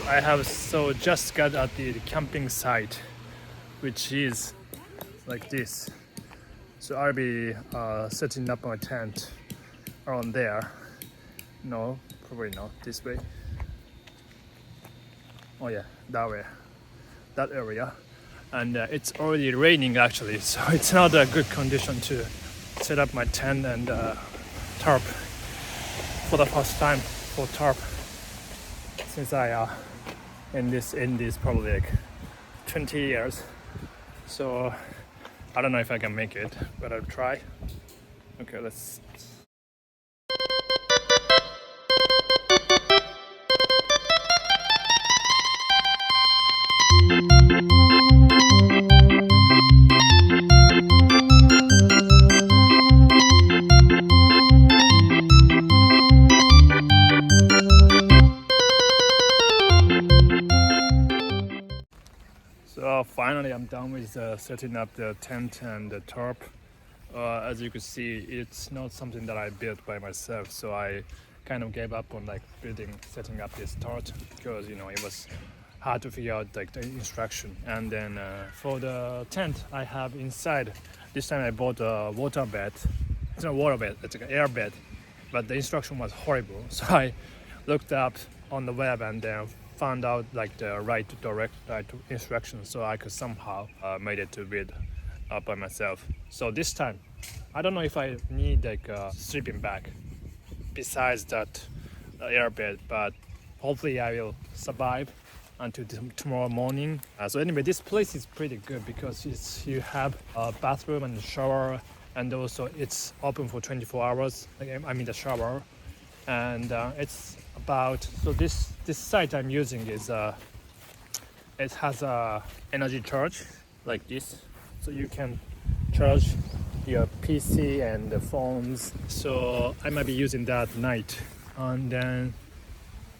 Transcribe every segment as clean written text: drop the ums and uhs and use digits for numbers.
I have just got at the camping site, which is like this. So I'll be setting up my tent around there. No, probably not this way. Oh yeah, that way, that area. And it's already raining actually, so it's not a good condition to set up my tent and tarp for the first time for tarp since I in this probably like 20 years. So I don't know if I can make it, but I'll try. Okay, let's. So finally I'm done with setting up the tent and the tarp. As you can see, it's not something that I built by myself, so I kind of gave up on like setting up this tarp because it was hard to figure out like the instruction. And then for the tent I have inside, this time I bought a water bed. It's not a water bed, it's like an air bed, but the instruction was horrible, so I looked up on the web and then found out like the right instructions, so I could somehow made it to build up by myself. So this time I don't know if I need like a sleeping bag besides that air bed, but hopefully I will survive until tomorrow morning. So anyway, this place is pretty good because you have a bathroom and a shower, and also it's open for 24 hours. I mean the shower, and it's about, so this site I'm using is it has a energy charge like this, so you can charge your PC and the phones. So I might be using that at night, and then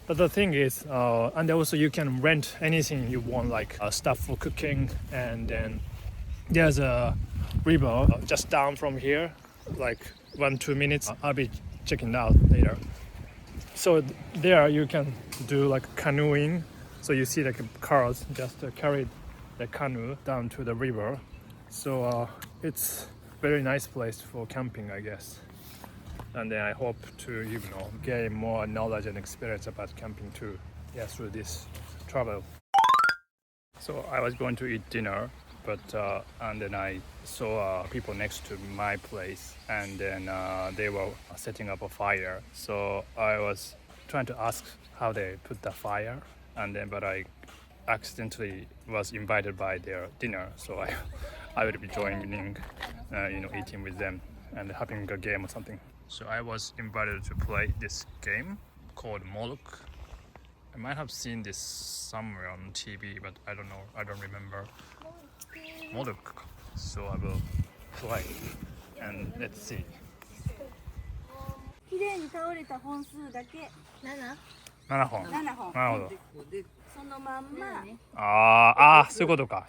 but the thing is, and also you can rent anything you want, like stuff for cooking, and then there's a river just down from here, like 1-2 minutes. I'll be checking it out later. So there you can do like canoeing. So you see like cars just carry the canoe down to the river. So it's very nice place for camping, I guess. And then I hope to gain more knowledge and experience about camping too, through this travel. So I was going to eat dinner, but and then I saw people next to my place, and then they were setting up a fire. So I was trying to ask how they put the fire, and then but I accidentally was invited by their dinner, so I would be joining, eating with them and having a game or something. So I was invited to play this game called Moloch. I might have seen this somewhere on TV, but I don't know. I don't remember. Moloch. So I will play and let's see. 綺麗に倒れた本数だけ7本。7本。なるほど。そのまんま。そういうことか。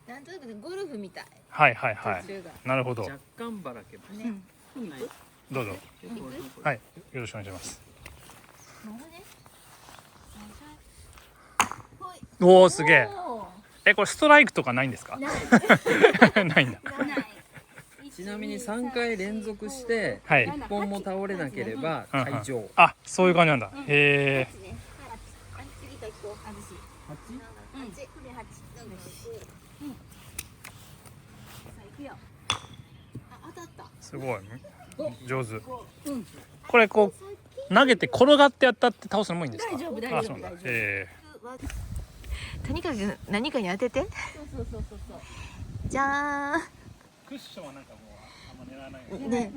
なんとなくゴルフみたい。はいはいはい。なるほど。若干ばらけますね。どうぞ。はい。よろしくお願いします。おお、すげえ。これストライクとかないんですか？ないんだ。ちなみに3回連続して1本も倒れなければ退場。あ、そういう感じなんだ。へえ。すごい。上手。これこう投げて転がってやったって倒すのもいいんですか？大丈夫大丈夫大丈夫。とにかく何かに当てて。そう。じゃーん。クッションはなんかもうあんま狙わないよね。ね。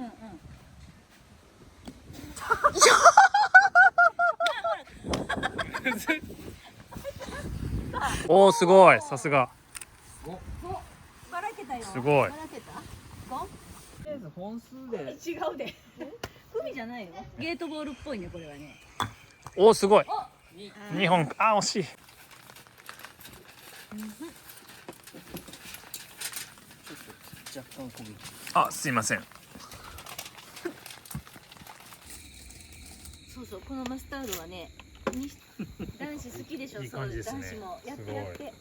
おお、すごい。さすが。ばらけたよ。すごい。ばらけた？とりあえず本数で違うで。海じゃないよ。ゲートボールっぽいね、これはね。おお、すごい。2本。惜しい。若干こぐ。すいません。そう、このマスタードはね、男子好きでしょ。いい感じですね。そう男子もやってやって。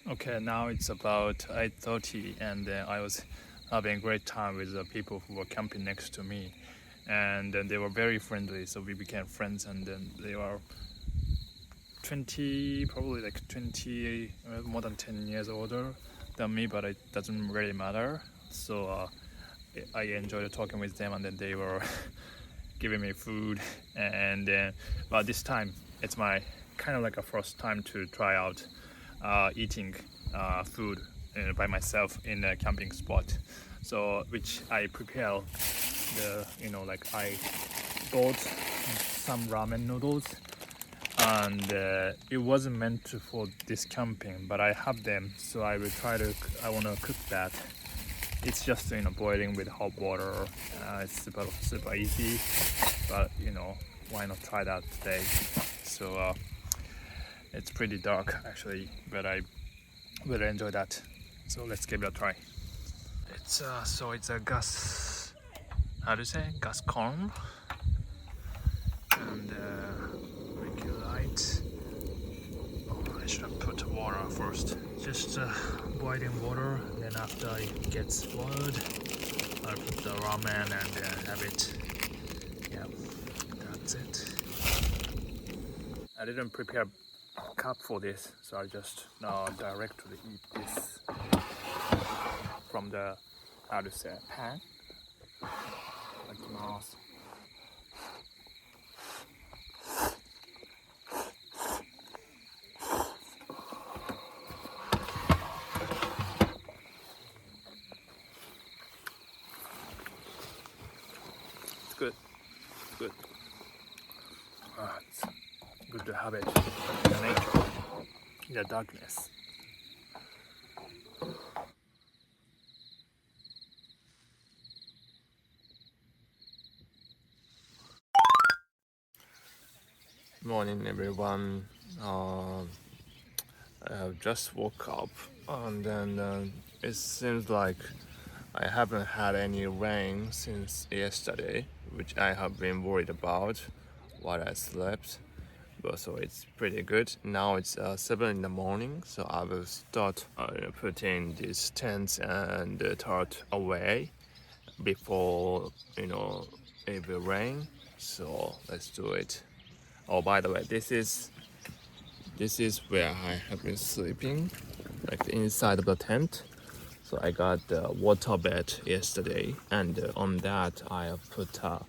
Okay, now it's about 8:30 and I was having a great time with the people who were camping next to me, and they were very friendly, so we became friends. And then they were 20, probably like 20, more than 10 years older than me, but it doesn't really matter. So I enjoyed talking with them, and then they were giving me food. And but this time it's my kind of like a first time to try out eating food by myself in a camping spot. So which I prepare like I bought some ramen noodles, and it wasn't meant for this camping, but I have them, so I want to cook that. It's just boiling with hot water. It's super easy, but why not try that today? So it's pretty dark actually, but I really enjoy that. So let's give it a try. It's a gas, gas corn, and make it light. I should have put water first. Just boiling water, and then after it gets boiled, I put the ramen and have it. Yeah, that's it. I didn't prepare a cup for this, so I just directly eat this from the pan. Like mouse. It's good. It's good. It's good to have it in the nature, in the darkness. Morning, everyone. I have just woke up, and then it seems like I haven't had any rain since yesterday, which I have been worried about while I slept. But so it's pretty good. Now it's 7 in the morning, so I will start putting these tents and tarp away before it will rain. So let's do it. Oh, by the way, this is where I have been sleeping, like inside of the tent. So I got the water bed yesterday, and on that I have put a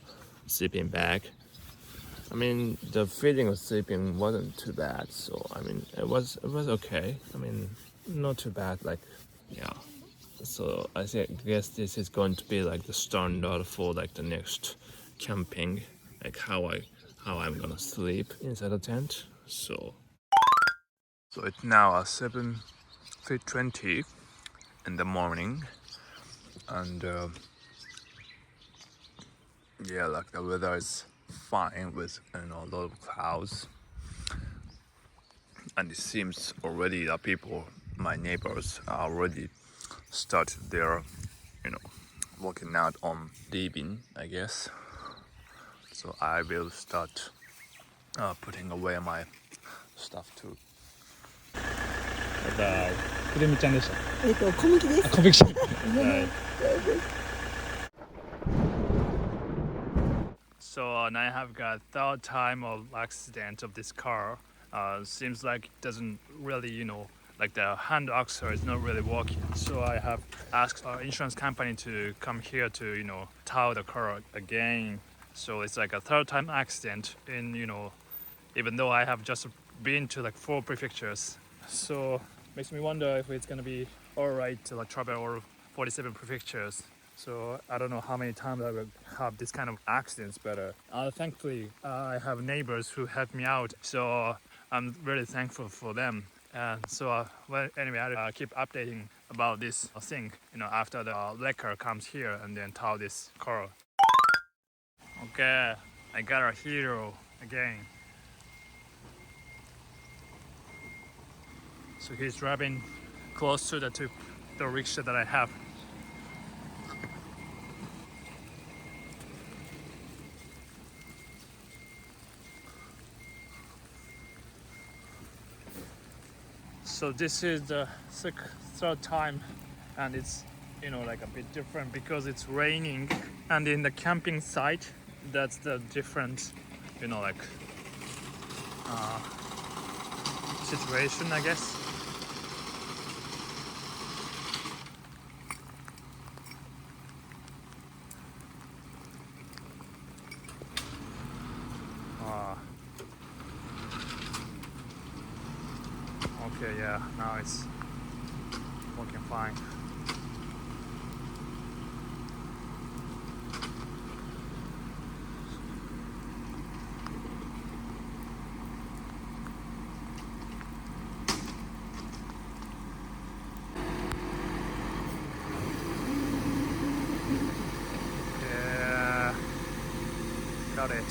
sleeping bag. I mean, the feeling of sleeping wasn't too bad, so I mean, it was okay. I mean, not too bad. Like, yeah. So I guess this is going to be like the standard for like the next camping, like how I'm gonna sleep inside the tent. So it's now 7:20 in the morning, and yeah, like the weather is fine with a lot of clouds, and it seems already that my neighbors are already started their working out on leaving, I guess. So I will start putting away my stuff too. くるみちゃんでした。小麦です。小麦ちゃん。So now I have got third time of accident of this car. Seems like it doesn't really, like the hand axle is not really working. So I have asked our insurance company to come here to, tow the car again. So it's like a third time accident in, even though I have just been to like 4 prefectures. So makes me wonder if it's gonna be alright to like travel all 47 prefectures. So I don't know how many times I will have this kind of accidents, but thankfully I have neighbors who help me out. So I'm really thankful for them. And so well, anyway, I'll keep updating about this thing, after the wrecker comes here and then tow this car. Okay, I got a hero again. So he's driving close to the rickshaw that I have. So this is the third time, and it's like a bit different because it's raining, and in the camping site that's the different like situation, I guess. Okay, yeah, now it's working fine. Yeah, got it.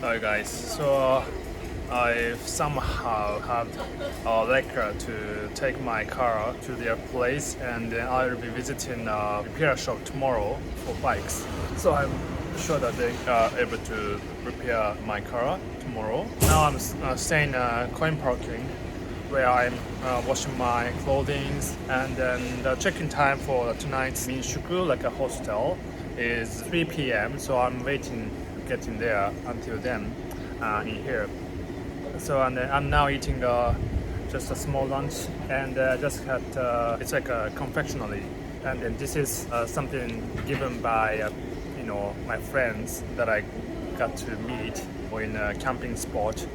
Alright guys, so I somehow have a letter to take my car to their place, and then I will be visiting a repair shop tomorrow for bikes. So I'm sure that they are able to repair my car tomorrow. Now I'm staying coin parking where I'm washing my clothing, and then the check-in time for tonight's Minshuku, like a hostel, is 3 p.m. So I'm waiting, getting there until then in here. So and I'm now eating just a small lunch, and just had it's like a confectionery, and then this is something given by my friends that I got to meet in a camping spot,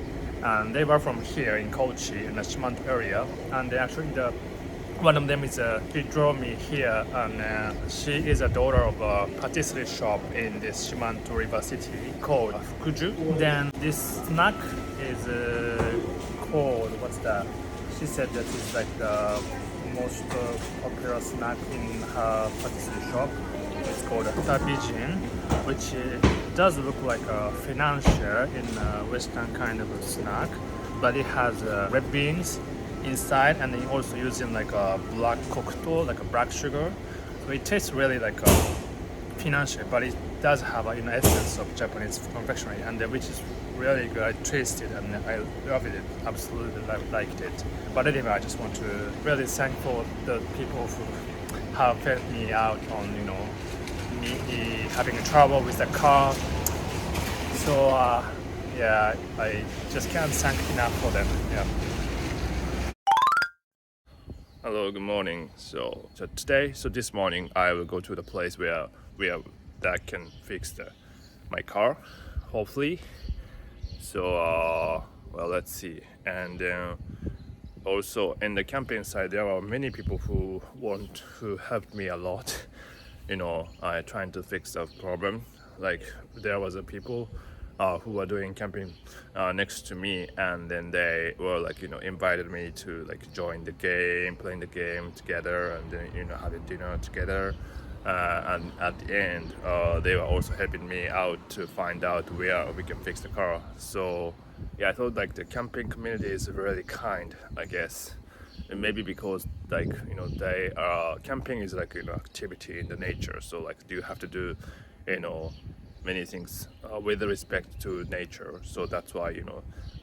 and they were from here in Kochi in the Shimanto area, and they actually one of them is he drove me here, and she is a daughter of a patisserie shop in this Shimanto River city called Fukuju. Then this snack is called, what's that? She said that it's like the most popular snack in her patisserie shop. It's called a tabijin, which does look like a financier in a Western kind of a snack, but it has red beans inside, and then also using like a black kokuto, like a black sugar. So it tastes really like a financier, but it does have an essence of Japanese confectionery, and which is really good. I tasted and I loved it, absolutely liked it. But anyway, I just want to really thank for the people who have helped me out on me having trouble with the car. So yeah, I just can't thank enough for them. Yeah. Hello, good morning. So this morning I will go to the place where that can fix my car, hopefully. So well, let's see. And also in the camping site there are many people who helped me a lot. Trying to fix the problem. Like there was a people who were doing camping next to me, and then they were like invited me to like join the game, playing the game together, and then having dinner together, and at the end they were also helping me out to find out where we can fix the car. So yeah, I thought like the camping community is really kind, I guess. And maybe because like they camping is like activity in the nature, so like you have to do many things with respect to nature. So that's why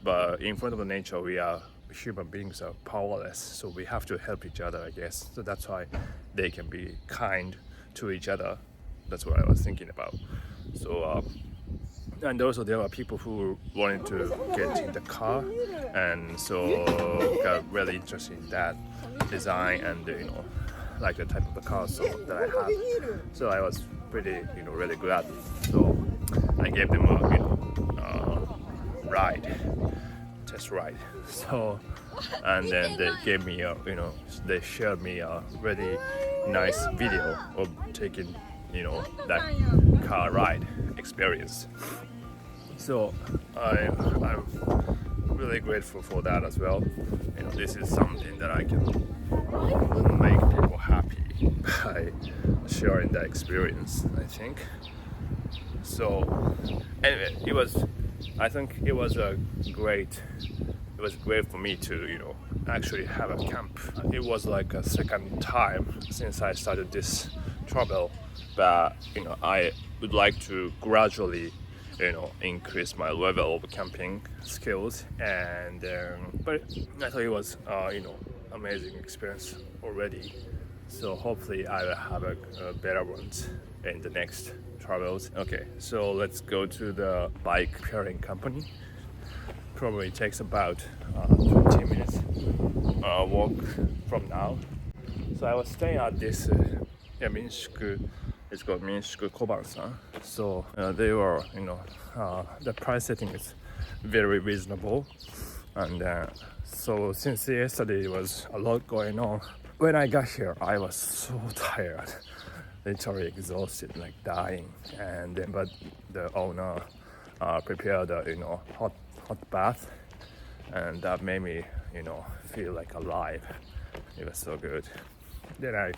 but in front of the nature we are human beings are powerless, so we have to help each other, I guess. So that's why they can be kind to each other. That's what I was thinking about. So and also there are people who wanted to get in the car, and so got really interested in that design and like the type of the car that I have. So I was pretty really glad. So I gave them a test ride. So and then they gave me they shared me a really nice video of taking that car ride experience. So I'm really grateful for that as well. You know, this is something that I can make people happy by sharing that experience, I think. So anyway, I think it was great for me to, you know, actually have a camp. It was like a second time since I started this travel, but you know, I would like to gradually, you know, increase my level of camping skills, and but I thought it was you know, amazing experience already. So hopefully I will have a better ones in the next travels. Okay, so let's go to the bike repairing company. Probably takes about 20 minutes walk from now. So I was staying at this Minshuku. It's called Minshuku Koban-san. So they were, you know, the price setting is very reasonable, and so since yesterday was a lot going on. When I got here, I was so tired, literally exhausted, like dying. And then, but the owner prepared a, you know, hot bath, and that made me, you know, feel like alive. It was so good. Then I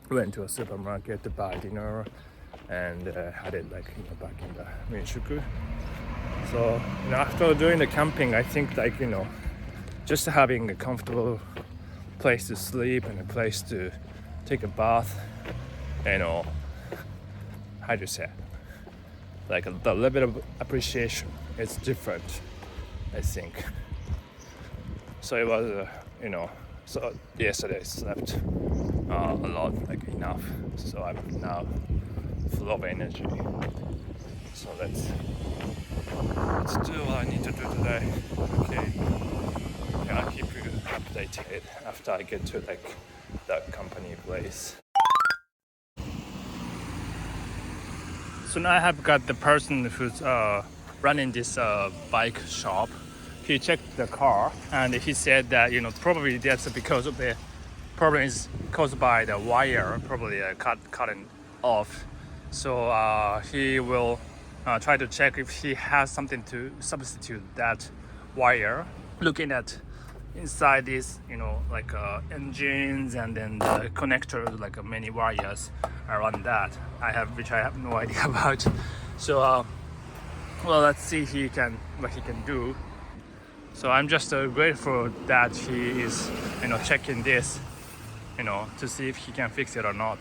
went to a supermarket to buy dinner, and had it, like, you know, back in the Minshuku. So, you know, after doing the camping, I think, like, you know, just having a comfortable place to sleep and a place to take a bath, you know, how do you say it? Like the level of appreciation is different, I think. So it was, you know, so yesterday I slept a lot, like enough. So I'm now full of energy. So let's do what I need to do today. Okay. Yeah, I'll keep you updated after I get to like that company place. So now I have got the person who's running this bike shop. He checked the car and he said that, you know, probably that's because of the problem is caused by the wire, probably cutting off. So he will try to check if he has something to substitute that wire. Looking at inside this, you know, like engines and then the connectors, like many wires around that. Which I have no idea about. So, well, let's see what he can do. So I'm just grateful that he is, you know, checking this, you know, to see if he can fix it or not.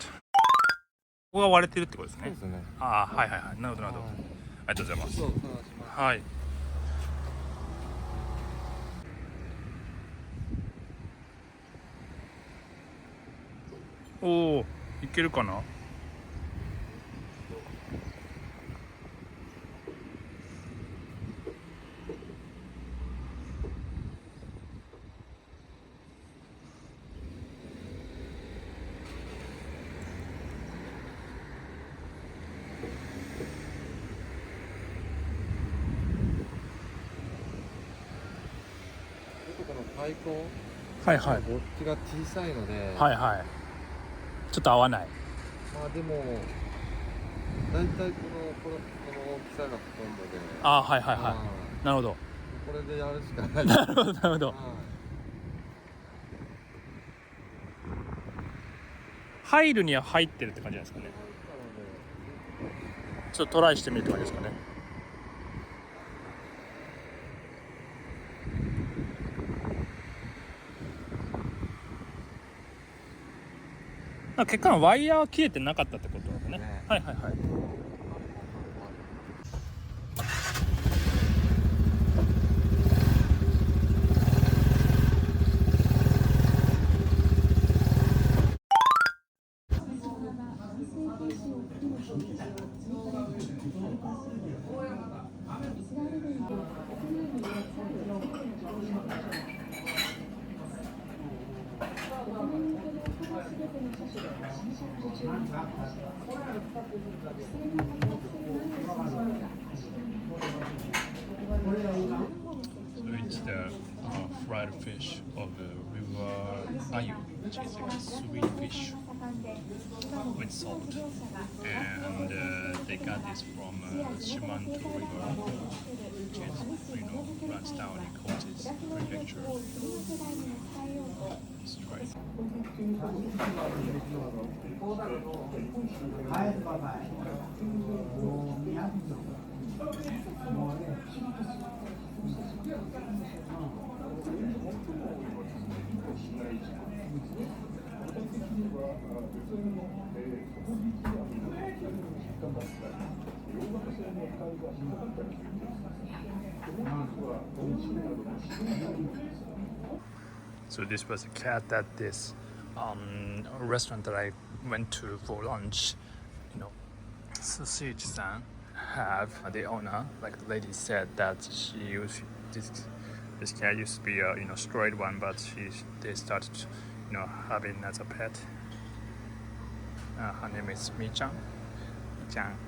ここが割れてるってことですね。そうですね。ああ、はいはいはい。なるほどなるほど。ありがとうございます。はい。おお、いけるかな。太鼓、はいはい。こっちが小さいので、はいはい。ちょっと合わない。まあでも大体この大きさがほとんどで、ああ、はいはいはい。なるほど。これでやるしかない。なるほどなるほど。入るには入ってるって感じなんですかね。ちょっとトライしてみるって感じですかね。結果のワイヤーは切れてなかったってことですね。はいはいはい。So it's the fried fish of the river Ayu. which is like a sweet fish with salt. And they got this from Shimanto River, which is, runs down in Kochi's prefecture. Let's try it. So this was a cat that this restaurant that I went to for lunch, Sushi-san have the owner, like the lady said that she used this cat used to be a strayed one, but they started having as a pet. Her name is Mi-chan. Mi-chan.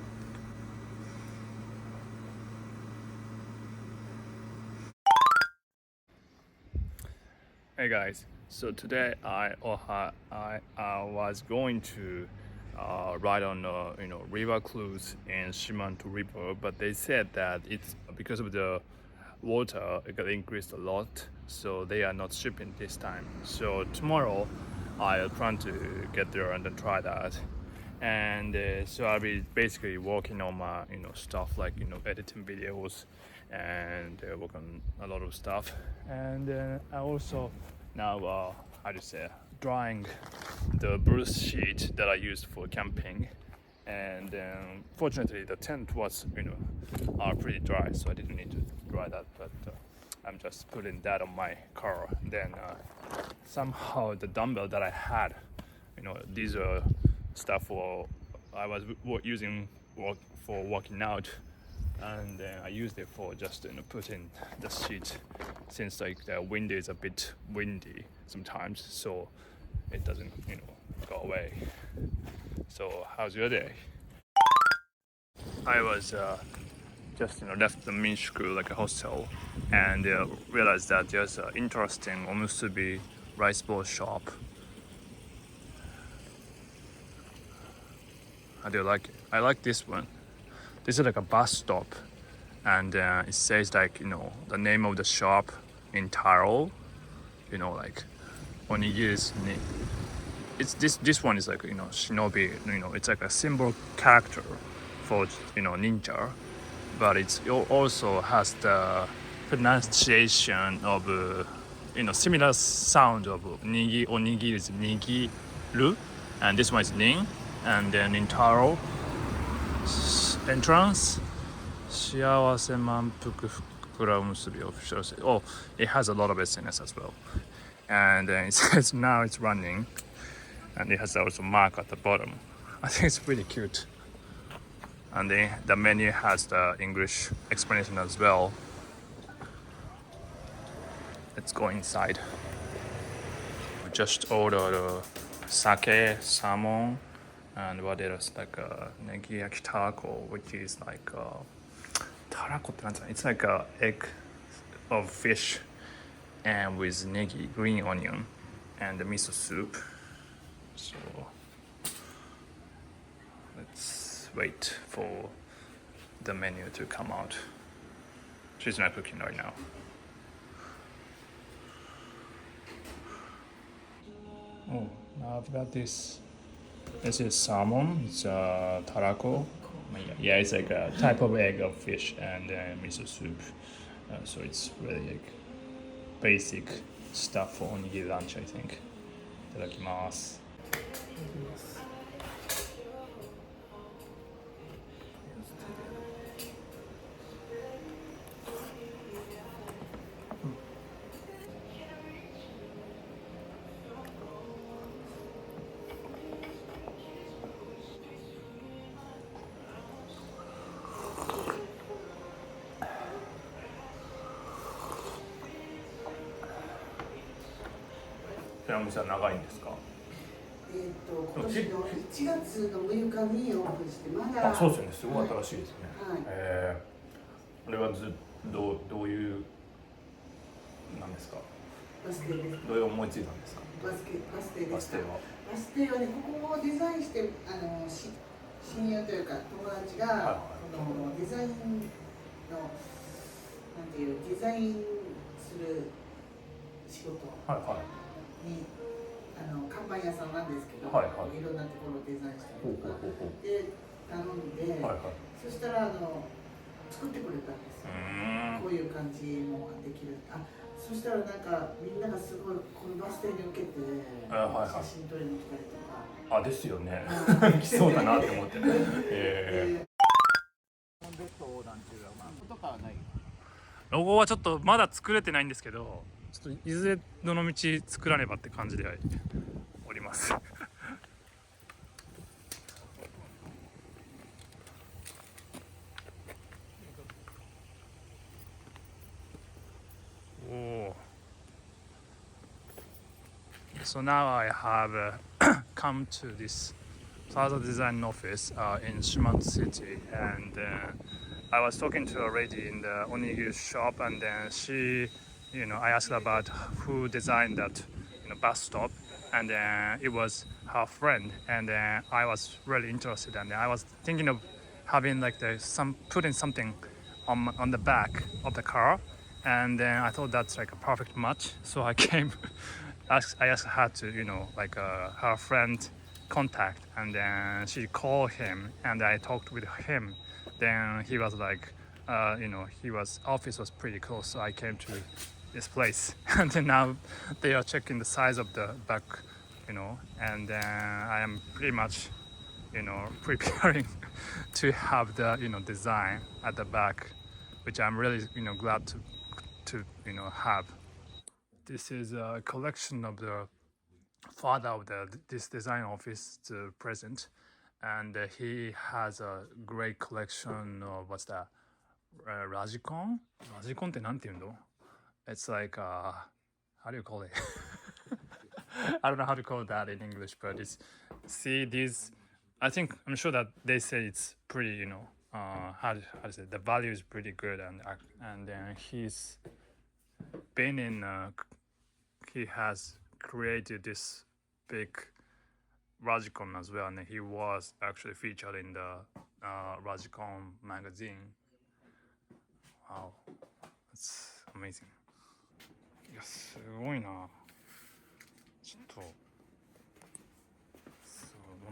Hey guys, so today I was going to ride on a river cruise in Shimanto River, but they said that it's because of the water it got increased a lot, so they are not shipping this time. So tomorrow I plan to get there and then try that. And so I'll be basically working on my stuff like editing videos and work on a lot of stuff. And I also now drying the brush sheet that I used for camping. And fortunately the tent was pretty dry, so I didn't need to dry that, but I'm just putting that on my car. Then somehow the dumbbell that I had, these are stuff I was using for working out, and I used it for just putting the sheet, since like the wind is a bit windy sometimes, so it doesn't go away. So how's your day? I was just left the Minshku, like a hostel, and realized that there's an interesting omusubi rice bowl shop. How do you like it? I like this one. This is like a bus stop, and it says like the name of the shop in Taro, like onigiri's name. It's this one is like shinobi, it's like a symbol character for ninja, but it also has the pronunciation of similar sound of onigiri is nigiru, and this one is nin. And then in Taro entrance, 幸せ満腹袋結び official. Oh, it has a lot of SNS as well. And it says now it's running, and it has also mark at the bottom. I think it's really cute. And the menu has the English explanation as well. Let's go inside. We just ordered sake, salmon, and what else, like negiyaki tarako, which is like tarako, it's like a egg of fish and with negi, green onion, and the miso soup. So let's wait for the menu to come out. She's not cooking right now. Oh, now I've got this. This is salmon. It's tarako. Yeah, it's like a type of egg of fish and miso soup. So it's really like basic stuff for onigiri lunch, I think. いただきます。お店は長いんですか？今年の1月の6日にオープンしてまだ。あ、そうですよね。すごい新しいですね。はい。あれはどういうなんですか？バス停です。どれを思いついたんですか？バス停です。バス停はバス停はね、ここをデザインして親友というか友達が、このデザインのなんていうデザインする仕事に、看板屋さんなんですけど、いろんなところをデザインしたりとかで頼んで、そしたら作ってくれたんですよ。こういう感じもできる。そしたらなんかみんながすごいこのバス停に受けて写真撮りに来たりとか。ですよね。来そうだなって思って。ロゴはちょっとまだ作れてないんですけど、ちょっといずれどの道作らねばって感じでおります。So now I have come to this plaza design office in Shimanto City, and I was talking to a lady in the onigiri shop, and then she, I asked about who designed that, bus stop, and it was her friend, and I was really interested, and I was thinking of having like putting something on the back of the car, and then I thought that's like a perfect match. So I came, I asked her to, her friend contact, and then she called him, and I talked with him. Then he was like, office was pretty close, so I came to this place, and then now they are checking the size of the back, and I am pretty much, preparing to have the, design at the back, which I'm really, glad to have. This is a collection of the father of this design office present, and he has a great collection of what's that, ryokan? Ryokan ってなんて言うの? It's like how do you call it? I don't know how to call that in English, but these. I'm sure that they say it's pretty, how to say, the value is pretty good, and he's been in. He has created this big ryokan as well, and he was actually featured in the ryokan magazine. Wow, that's amazing. いや、すごいな。ちょっと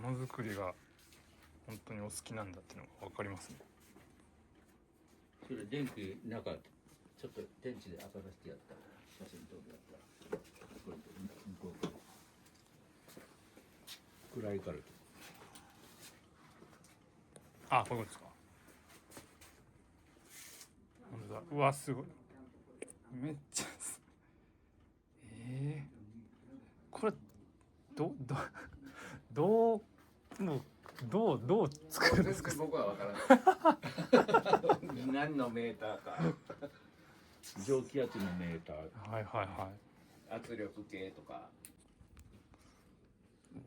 ものづくりが本当にお好きなんだっていうのが分かりますね。それ電気なんかちょっと電池で明かさせてやった写真撮るやったこれ向こう暗いからこういうことですか。本当だ。うわ、すごい。めっちゃこれどう作るんですか。僕は分からない。何のメーターか蒸気圧のメーター、圧力計とか。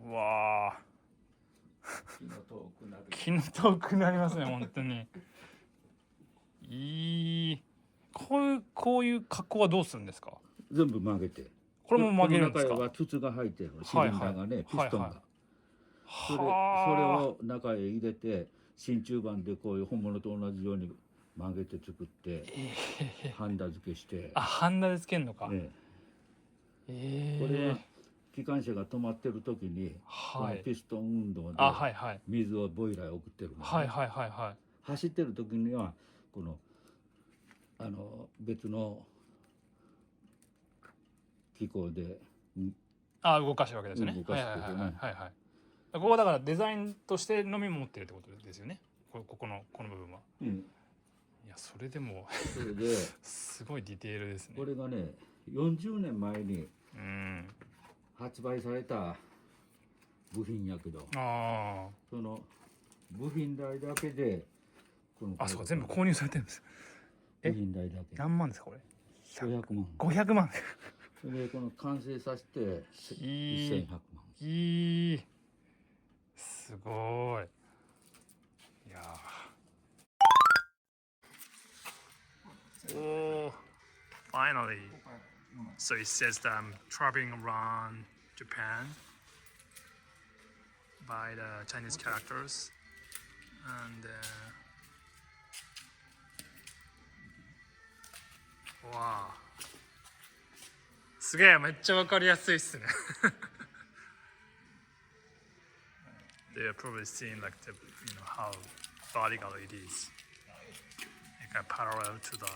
うわあ。気の遠くなる。気の遠くなりますね、本当に。こういう加工はどうするんですか。全部曲げて。これも曲げるんですか。中は筒が入ってるシリンダーがね、ピストンが。それを中へ入れて真鍮板でこういう本物と同じように曲げて作って、ハンダ付けして。ハンダで付けるのか。これは機関車が止まってる時に、このピストン運動で水をボイラーへ送ってるの、走ってる時にはこの別の機構で動かしてるわけですよね。ここはだからデザインとしてのみ持ってるってことですよね。この部分は。いや、それでもすごいディテールですね。これがね40年前に発売された部品やけど、その部品代だけでそうか、全部購入されてるんです。部品代だけ何万ですかこれ。500万。500万。それでこの完成させて1100万。すごい。いやfinally So it says that I'm traveling around Japan by the Chinese characters, and wow, すげえめっちゃわかりやすいっすね。They're probably seeing like the how vertical it is. It kind of parallel to the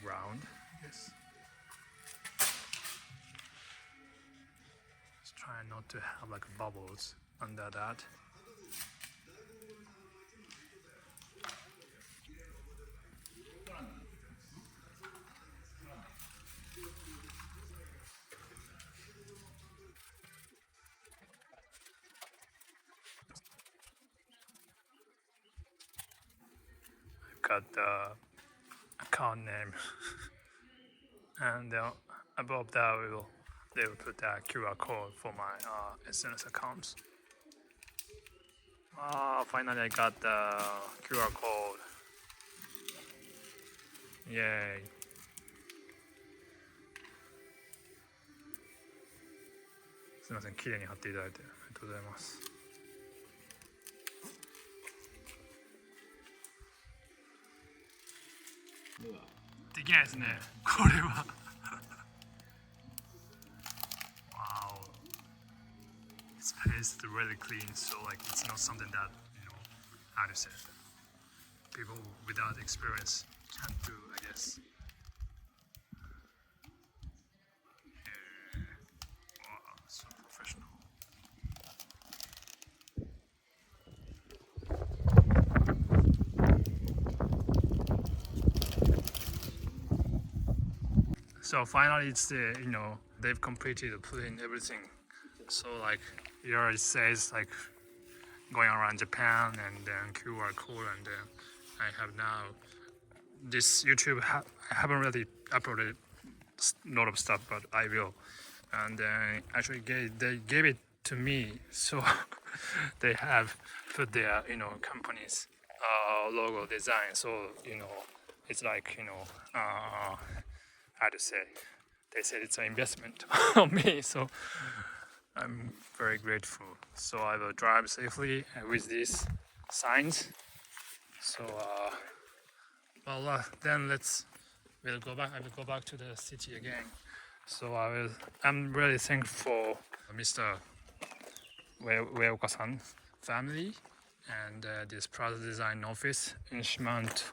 ground, I guess. Just trying not to have like bubbles under that. Got the account name, and above that they will put that QR code for my SNS accounts. Finally I got the QR code. Yay. Thank you. すみません、綺麗に貼っていただいてありがとうございます。できないですね、これは。Wow. It's pasted really clean, so like it's not something that, how to say it, people without experience can't do, I guess. Yeah. Wow, so professional. So finally it's they've completed putting everything. So like here it says like going around Japan and then QR code, and then I have now this YouTube I haven't really uploaded a lot of stuff, but I will. And then actually they gave it to me, so they have put their company's logo design. So it's like how to say, they said it's an investment on me, so I'm very grateful. So I will drive safely with these signs. So then we'll go back. I will go back to the city again. So I'm really thankful for Mr. Ryokan family and this product design office in Shimanto